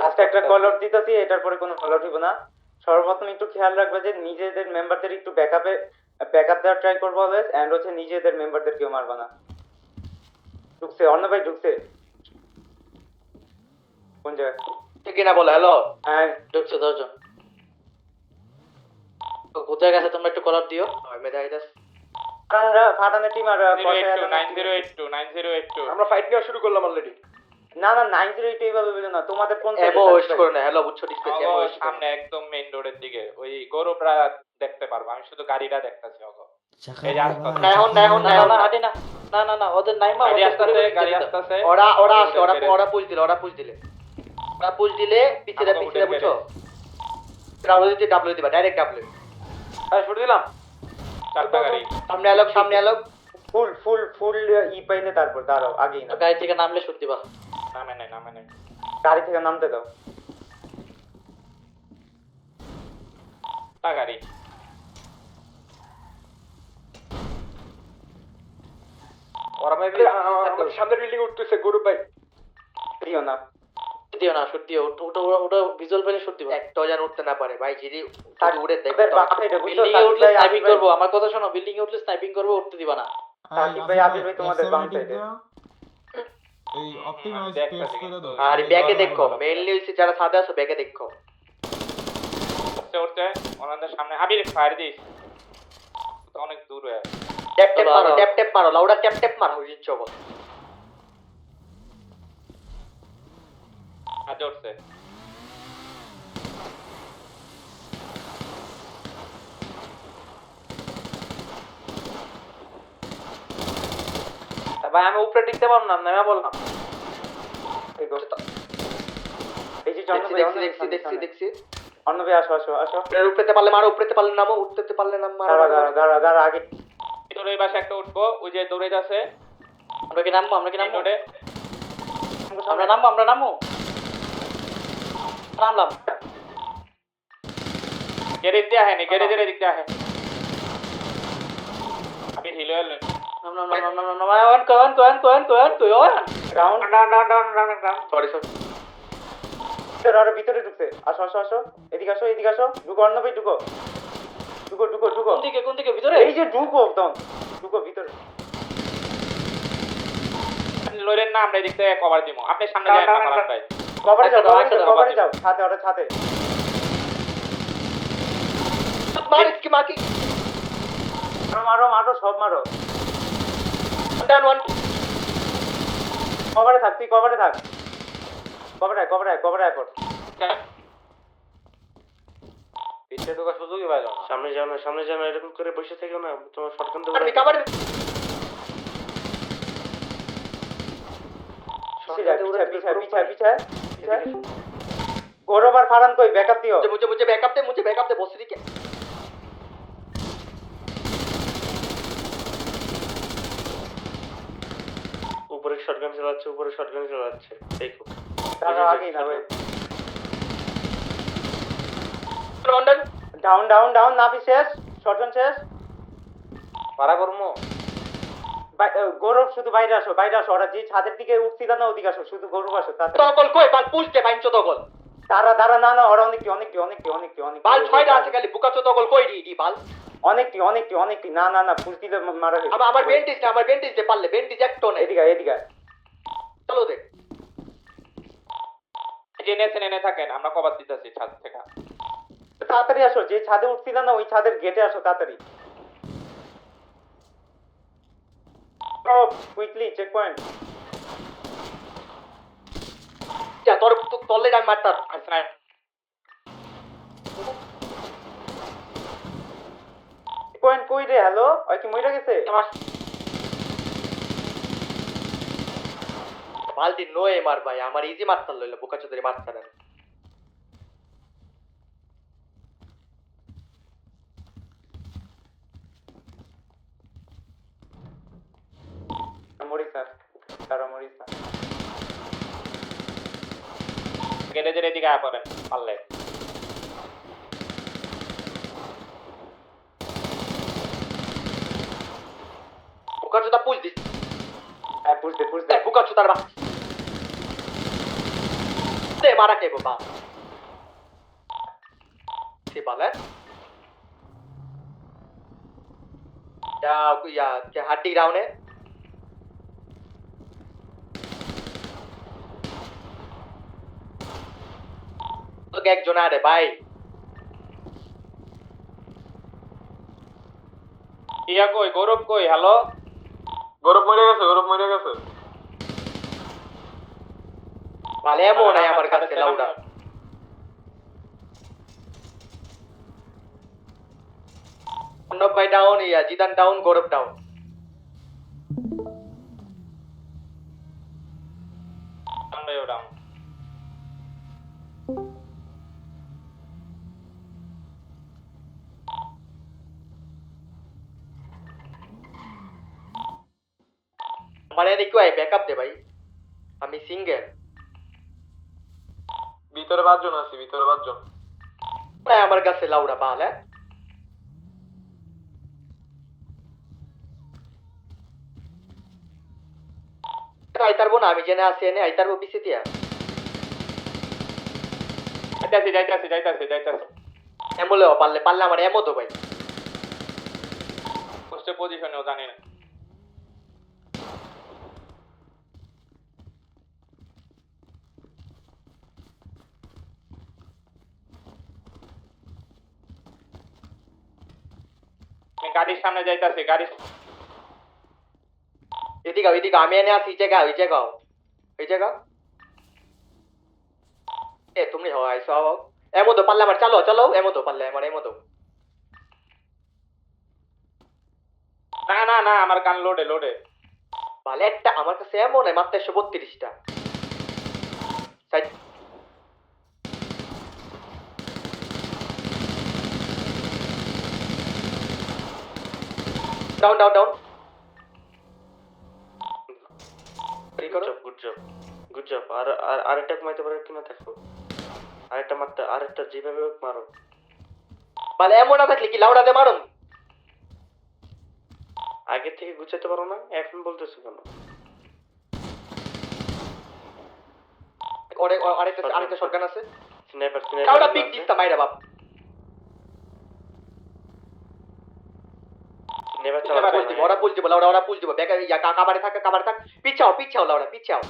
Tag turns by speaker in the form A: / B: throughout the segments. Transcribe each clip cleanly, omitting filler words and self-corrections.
A: আজকে একটা call out দিতেছি, এটার পরে কোনো কল আউট হইব না। সর্বপ্রথম একটু খেয়াল রাখবে যে নিজেদের মেম্বারদের একটু ব্যাকআপ দেওয়ার ট্রাই করবো অলওয়েজ, এন্ড হচ্ছে নিজেদের মেম্বারদের কেউ মারবা না। ঢুকছে অন্য ভাই, ঢুকছে কোন জায়গায়
B: কি না বলো? হ্যালো,
A: হ্যাঁ
B: ঢুকছে 10 জন। তো কোথায় গেছে তোমরা একটু কল আউট দিও। আমি যাইতাস।
A: ফাটানের টিম আর
C: 9082
B: আমরা ফাইট নেওয়া শুরু করলাম অলরেডি।
A: না না 908 এইভাবে বলো না, তোমাদের কোন
B: এমো ওয়েস্ট করো না। হ্যালো বুঝছো ডিসপ্লে এমো
C: আমার
B: ওয়েস্ট
C: সামনে একদম মেইন রোডের দিকে ওই গৌরবরা দেখতে পারবো, আমি শুধু গাড়িটা দেখতাছি ওগো। এই যে আসছে,
B: না এখন না হাঁটি না। না না না ওদের নাইমা
C: গাড়ি আসতেছে, গাড়ি আসতেছে।
B: ওরা আসছে, ওরা পুশ দিলে ওরা পুশ দিলে পিছে বুঝছো। ডাব্লিউ দিবা ডাইরেক্ট ডাব্লিউ।
C: আরে শুট দিলাম চারটা গাড়ি।
B: সামনে আলো
A: ফুল ই পাইলে তারপর দাঁড়াও, আগেই না,
B: গাড়ি থেকে নামলে শুট দিবা।
C: নামে নাই
A: গাড়ি থেকে নামতে দাও।
C: তা গাড়ি
B: ওরা ভাই আমাদের সামনের বিল্ডিং উঠতেছে গরু ভাই।
A: দিও না
B: শুট দিও। ওটা ভিজুয়াল পেলে শুট দিবা। একটা যেন উঠতে না পারে ভাই। যদি উড়ে দেখো
A: ওদের বাসায় ঢুকছো,
B: বিল্ডিং এ উঠলে স্নাইপিং করব। আমার কথা শোনো, বিল্ডিং এ উঠলে স্নাইপিং করব, উঠতে দিবা না।
A: সাকিব ভাই, আবির ভাই তোমাদের বাম সাইডে।
D: এই অপটিমাইজ পেজ করে দাও।
B: আর ব্যাকে দেখো, মেইনলি হইছে যারা সাদা আছে ব্যাকে দেখো।
C: উঠতে ওনাদের সামনে আবির ফায়ার দিস, তো অনেক দূর হয়ে
B: ট্যাপ মারো লাউডা ট্যাপ মারো বুঝছো বল।
C: আজ উঠছে।
B: ভাই আমি উপরে টিকতে পারলাম না, নেমে বললাম।
A: এই যে জন্য ভাই,
B: দেখছি
A: অন্য ভাই আসো।
B: উপরেতে পারলে মারো, উপরেতে পারলে নামো, উঠতে পারলে নাম মারো।
A: দাঁড়া আগে
C: তোর ওই পাশে একটা উঠবো, ওই যে দৌড়ে যাচ্ছে।
B: আমরা কি নামবো
C: ওঠে
B: আমরা নামবো নামলাম।
C: গ্যারেজ দিয়ে আহে নি, গ্যারেজের দিক দিয়ে আহে। আবির হিলো এলো
B: নাম
A: রাউন্ড
B: সরি
A: আরো ভিতরে ঢুকছে। আসো এদিকে আসো ঢুকো অন্য ভাই, ঢুকো
B: কোন দিকে ভিতরে?
A: এই যে ঢুকো ভিতরে।
C: লইলেন না, আমরা এদিক থেকে কভার দিমু। আপনি সামনে যান না মারান ভাই।
A: কভারে যাও ছাদে
B: মাকি
A: মারো সব মারো।
B: ডান ওয়ান
A: কভারে থাক, তুই কভারে থাক। কভারে আয় পর।
C: পিছে ঢোকার সুযোগই পাইলো না।
B: সামনে যাও না, এরকম করে বসে থেকো না, তোমার শটগান দেবো। আমি কভার
A: পিছায় গৌরব আর ফারান কই? ব্যাকআপ দিও।
B: मुझे बैकअप दे बॉस के। ऊपर शॉटगन चलाচ্ছে देखो।
A: তারা আগেই না ভাই।
B: লন্ডন
A: ডাউন নাভি শেষ, শটগান শেষ।
C: পারা করমু।
A: গৌরব শুধু বাইরে আসো। ওরা যে ছাদের দিকে উঠছিল না, ওদিকে আসো, শুধু গৌরব আসো।
B: তগল কই বাল পুলতে বাইনচো তগল।
A: তারা না ওরা অনেক
B: বাল ছয়টা আছে খালি বুকাচো তগল কই দি বাল।
A: অনেকটি না ফুল দিলে মারা হয়ে।
B: আমার বেন্টিজ দে পারলে বেন্টিজ এক টন।
A: এদিকে
B: চলো দে।
C: এনে থাকেন, আমরা কভার দিতেছি ছাদ থেকে।
A: তাড়াতাড়ি আসো, যে ছাদে উঠছিল না ওই ছাদের গেটে আসো তাড়াতাড়ি। Quickly check point.
B: যা তোর তলে আমি মারতাম।
C: আচ্ছা
A: পয়েন্ট কই রে? হ্যালো, ওই কি মইরা গেছে?
B: বালতি নয় মার ভাই, আমার ইজি মারতাল লইলো বুকাচো ধরে মারতা না।
A: মরিসা
C: গ্যারেজের এদিকে আয় পড়েন পারলে।
B: বুকাচো তা পুল দিস।
A: পুষ দে
B: বুকাচো তার বাস। মারা খাইবো বা সে বালে क्या हड्डी डाउन है तो एक जना रे भाई
C: ইয়া কই গৌরব কই হ্যালো
D: গৌরব মরে গেছে
B: ভালো এমন নাই আমার কাছে লাউডা অর্ণব ভাই ডাউন জিদান ডাউন গৌরব ডাউন
C: আমরা ওরাম
B: মানে দেখো আই ব্যাকআপ দে ভাই আমি সিঙ্গেল
D: ভিতরে 5 জন আছে
B: নাই আমার কাছে লাউডা বাল হ্যাঁ আইতারবো না আমি জেনে আসি এনে আইতারবো পিছে দিয়া
C: যাইতাছি
B: এমলে পারলে আমার এমো তো ভাই
C: পোস্টে পজিশনেও জানি না আমি গাড়ির সামনে যাইতাছি গাড়ির
B: এদিকে আমি এনে আসি ওই জায়গা এ তুমি হও আইসো আও এমো তো পারলে আমার চলো এমো তো পারলে আমার এমো তো
C: না আমার গান লোডে
B: ভালো একটা আমার কাছে এমন নাই মাত্র 132টা ডাউন
E: গুড জব আর আরেকটা কমাইতে পারে কিনা দেখো আরেকটা মারতে আরেকটা যেভাবে হোক মারো
B: ভালো এমন না থাকলে কি লাউডা দে মারুম
E: আগে থেকে গুছাতে পারো না এখন বলতেছো কেন
B: আরেকটা শটগান আছে
E: স্নাইপার
B: লাউডা পিক দিস মাইরা বাপ
E: নেভার
B: ওরা পুল দিব লাউডা পুল দিব ব্যাক কাবারে থাক পিছাও লাউডা পিছাও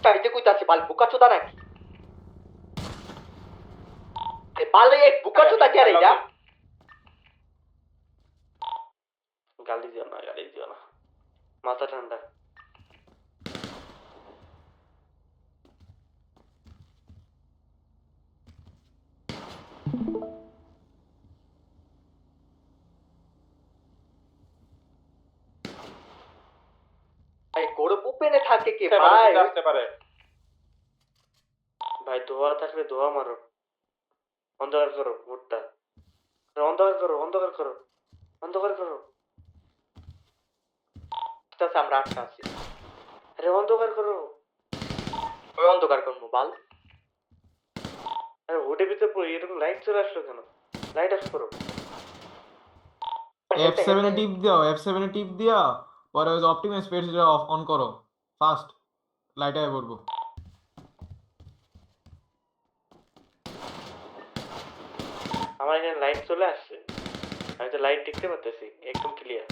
B: তাইতে কইতাছি বাল বুকাচোদা নাকি বালে এক বুকাচোদা কে রে এটা
E: গালি দিও না মাথা ঠান্ডা
B: ভাই গৌরব ওপেনে থাকে কে ভাই
C: আসতে পারে
E: ভাই দোয়া থাকলে দোয়া মারো অন্ধকার করো ভোটটা অন্ধকার করো
B: তাতে আমরা আটকা আছি
E: আরে অন্ধকার করো
B: ওই অন্ধকার করবো বাল
E: আরে ভোটের ভিতরে এরকম লাইট চলে আসলো কেন লাইট অফ করো
D: F7 এ টিপ দিয়া পরে ওই অপটিমাইজ পেজটা অফ অন করো ফাস্ট লাইট আই পড়বো
E: আমার এখানে লাইট চলে আসছে আমি তো লাইট দেখতে পাচ্ছি একদম ক্লিয়ার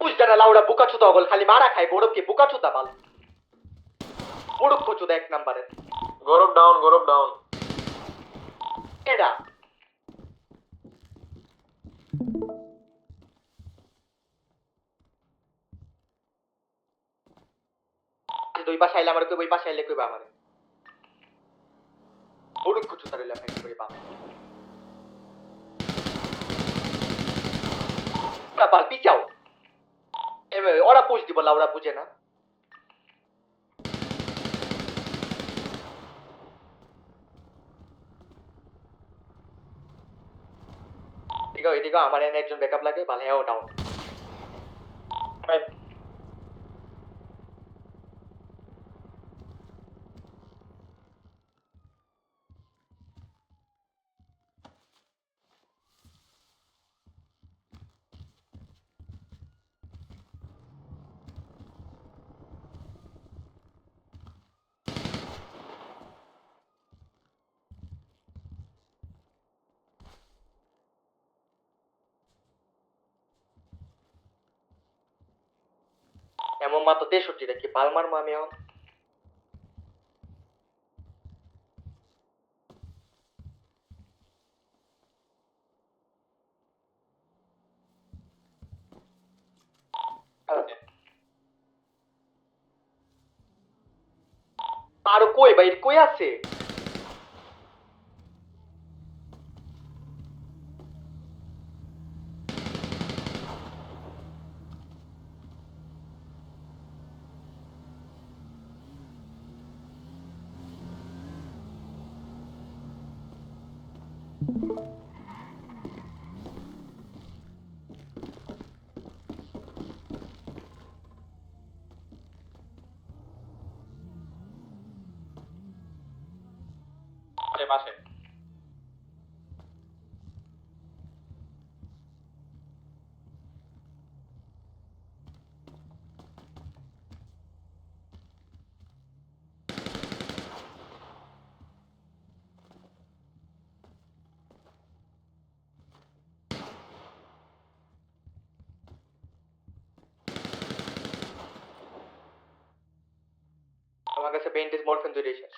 B: বুঝদানা লাউডা বুকাচোদা গল খালি মারা খায় গৌরবকে বুকাচোদা বাল বুড়ুক খোচোদা এক নম্বরে
D: গৌরব ডাউন
B: এডা দুই পাশে আইলে আমার কই পাশে আইলে কইবা আমারে বুড়ুক খোচোদা রইলা ফ্যাক্টরি কইবা বাল পিছাও ওরা পুষ দিব লাউডা বুঝে না এদিকে আমার এনে একজন ব্যাকআপ লাগে ভালো হ্যাঁ ডাউন এমন মাত্র 63 কি পাল মারবো আমি এখন? আর কই ভাই কই আছে?
C: পাশে
B: আমার কাছে বেন্টেজ মরফিন দুইটাই শেষ।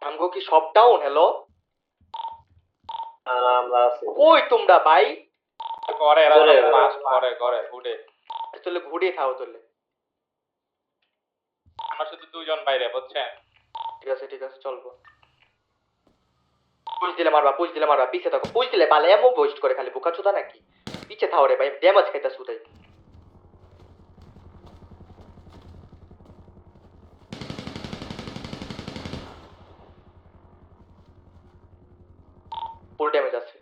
B: আমগো কি সব ডাউন? হ্যালো,
E: আমরা আছি
B: কই তোমরা ভাই?
C: করে এরা
E: করে,
C: সব পাস করে উঠে
B: তাহলে ঘুরে খাও তাহলে।
C: আমরা শুধু দুজন বাইরে বুঝছেন।
B: ঠিক আছে চলবো। পুশ দিলে মারবা পিছে থাকো, পুশ দিলে পালে এমন বয়েস্ট করে খালি বোকা চোদা নাকি? পিছে থাও রে ভাই, ড্যামেজ খাইতাছ উদাই। ফুল ড্যামেজ আছে।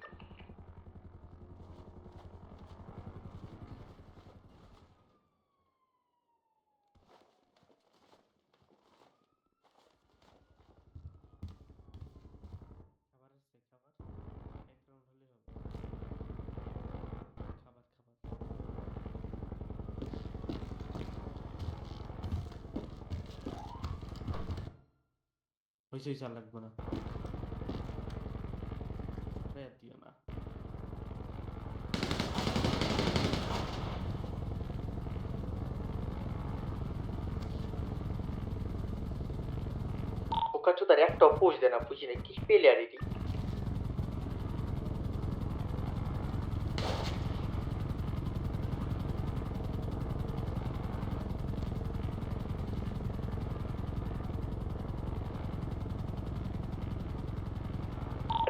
F: হইছে চাল লাগবে না দিও না
B: বোকা চোদার একটাও পুশ দে না, বুঝি না কি প্লেয়ার এটি।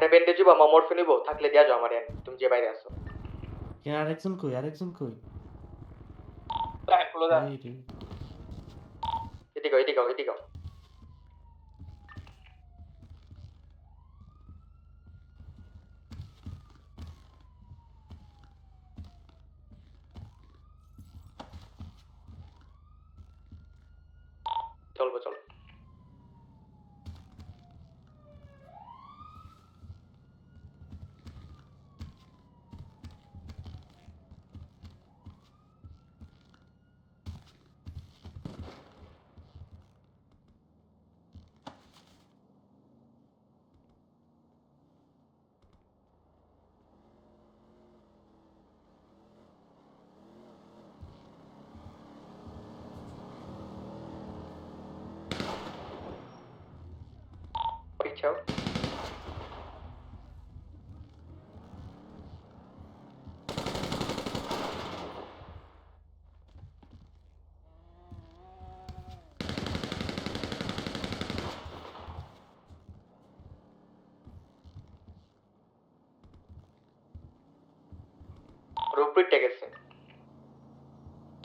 B: এটা বেন্ডেজ বা মরফিন নিবো থাকলে দেয়া যাও আমার, তুমি যে বাইরে আসো।
F: কেন আরেকজন কই
C: ক্লোজ
F: এই রে
B: এদিকে চলবো। পিছাও। রূপরিটে গেছে।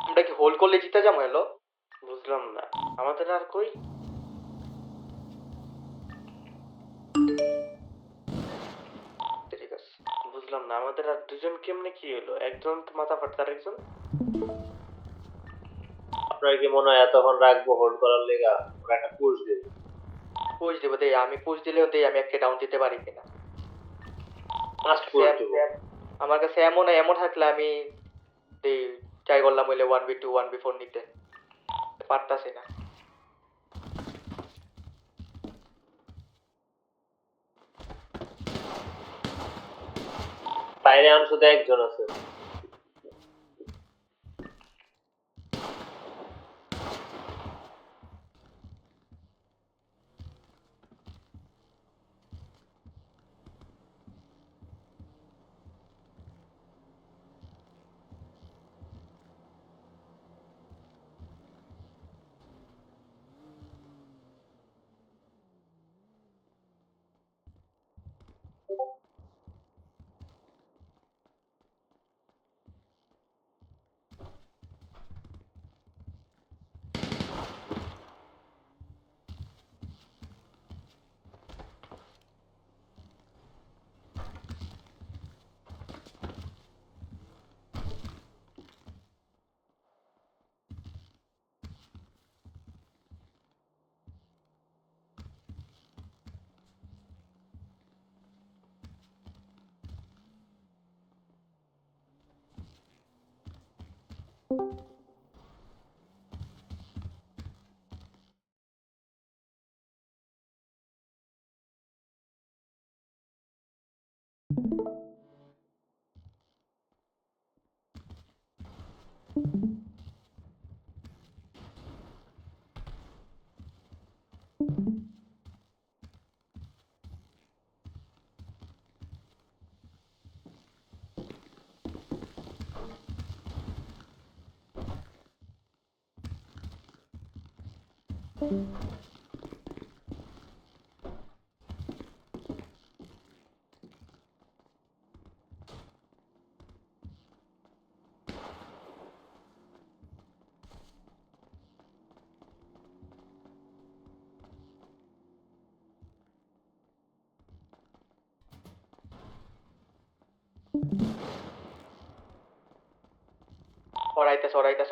B: আমরা কি হোল করলে জিতে যাবো? হ্যালো,
E: বুঝলাম না আমাদের আর কই?
B: ঠিক আছে।
E: বুঝলাম না আমাদের আর দুজন কেমনে কি হলো? একজন তো মাথা ফাটতে, আরেকজন আপনার কি মনে হয় এতক্ষণ রাখবো হোল্ড করার লেগা? ওরা একটা পুশ দেবে।
B: পুশ দেবো দেই, আমি পুশ দিলেও দেই আমি একটা ডাউন দিতে পারি কিনা।
E: ফার্স্ট পুশ দেবো।
B: আমার কাছে এমন থাকলে আমি দেই ট্রাই করলাম হইলে 1v2 1v4 নিতে পারতাছি না।
E: বাইরে শুধু একজন আছে।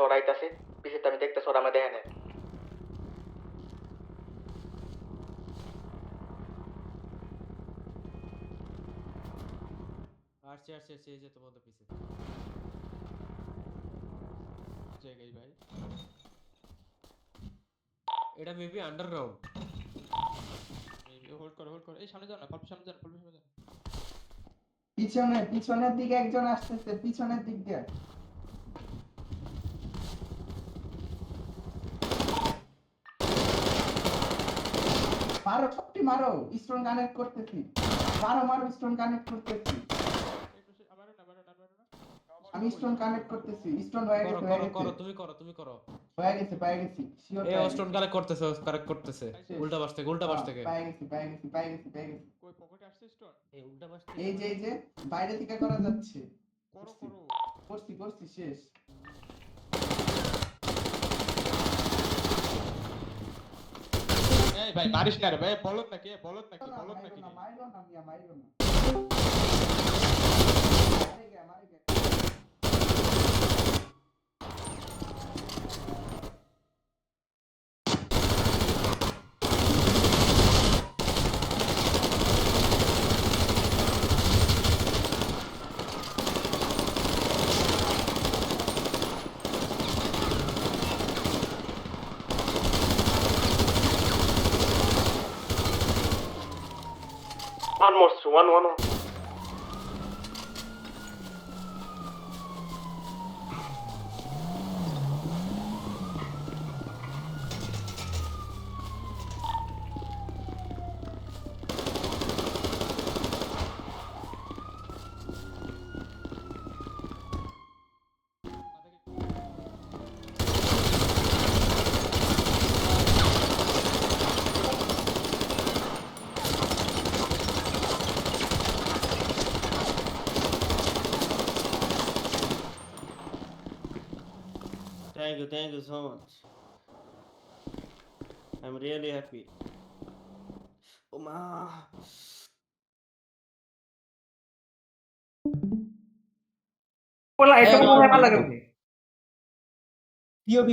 B: ওরাইতাছে পিছেতে আমি দেখতেছি ওরা আমার দেখে নেয়।
F: আসছে এই যে তোমাদের পিছে জায়গায় ভাই, এটা মেবি আন্ডারগ্রাউন্ড।
C: হোল্ড করো এই সামনে যাও না, সামনে যাও।
G: পিছনের দিকে একজন আসতেছে, পিছনের দিক দিয়ে। মারো সবটি মারো, স্টোন কানেক্ট করতেছি। মারো স্টোন কানেক্ট করতেছি। আমি স্টোন কানেক্ট করতেছি। স্টোন হয়ে গেছে
F: তুমি করো
G: পেয়ে গেছি শিওর।
F: এই স্টোন কানেক্ট করতেছে উল্টা পাশ থেকে
G: পেয়ে গেছি।
C: কই পকেটে আসছে স্টোন?
F: এই উল্টা পাশ
G: এই যে বাইরে থেকে করা যাচ্ছে। করছি শেষ।
C: এই ভাই মারিস না রে ভাই, বলত নাকি
G: মাইরো না মিয়া, মাইরো না। মারে গে।
E: One more, one.
F: Thank you so much. I'm really happy. Oma.
H: বলা এটা মনে হয় ভালো লাগে। পিওপি